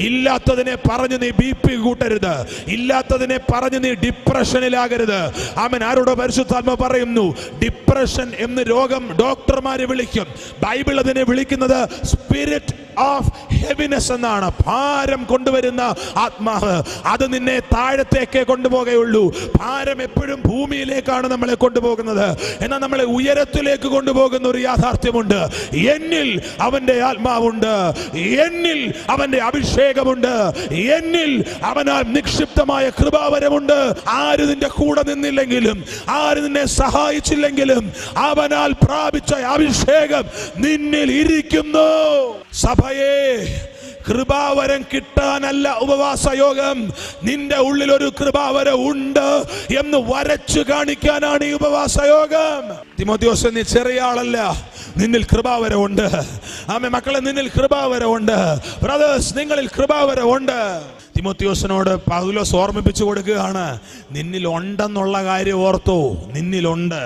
ഇല്ലാത്തതിനെ പറഞ്ഞ് നീ BP കൂട്ടരുത്. ഇല്ലാത്തതിനെ പറഞ്ഞ് നീ ഡിപ്രഷനിലാകരുത്. ആമേൻ. ആരോടോ പരിശുദ്ധാത്മ പറയുന്നു, ഡിപ്രഷൻ എന്ന് രോഗം ഡോക്ടർമാരെ വിളിക്കും. ബൈബിൾ അതിനെ വിളിക്കുന്നത് സ്പിരിറ്റ് ഓഫ് ഹെവിനെസ് എന്നാണ്. ഭാരം കൊണ്ടുവരുന്ന ആത്മാവ്. അത് നിന്നെ താഴത്തേക്കേ കൊണ്ടുപോകുകയുള്ളൂ. ഭാരം എപ്പോഴും ഭൂമിയിലേക്കാണ് നമ്മളെ കൊണ്ടുപോകുന്നത്. എന്നാൽ നമ്മളെ ഉയരത്തിലേക്ക് കൊണ്ടുപോകുന്ന ഒരു യാഥാർത്ഥ്യമുണ്ട്. എന്നിൽ അവന്റെ ആത്മാവുണ്ട്, എന്നിൽ അവന്റെ അഭിഷേകമുണ്ട്, എന്നിൽ അവനാൽ നിക്ഷിപ്തമായ കൃപാവരമുണ്ട്. ആര് നിന്റെ കൂടെ നിന്നില്ലെങ്കിലും, ആര് നിന്നെ സഹായിച്ചില്ലെങ്കിലും, അവനാൽ പ്രാപിച്ച അഭിഷേകം നിന്നിൽ ഇരിക്കുന്നു. സഭയെ, കൃപാവരം കിട്ടാനല്ല ഉപവാസ യോഗം. നിന്റെ ഉള്ളിൽ ഒരു കൃപാവരം ഉണ്ട് എന്ന് വരച്ചു കാണിക്കാനാണ് ഈ ഉപവാസ യോഗം. തിമോഥെയോസ്, നീ ചെറിയ ആളല്ല, നിന്നിൽ കൃപാവരമുണ്ട്. ആമേൻ. മക്കളെ, നിന്നിൽ കൃപാവരമുണ്ട്. ബ്രദേഴ്സ്, നിങ്ങളിൽ കൃപാവരമുണ്ട്. തിമോഥെയോസിനോട് പൗലോസ് ഓർമ്മിപ്പിച്ചു കൊടുക്കുകയാണ്, നിന്നിൽ ഉണ്ടെന്നുള്ള കാര്യം ഓർത്തോ. നിന്നിലുണ്ട്.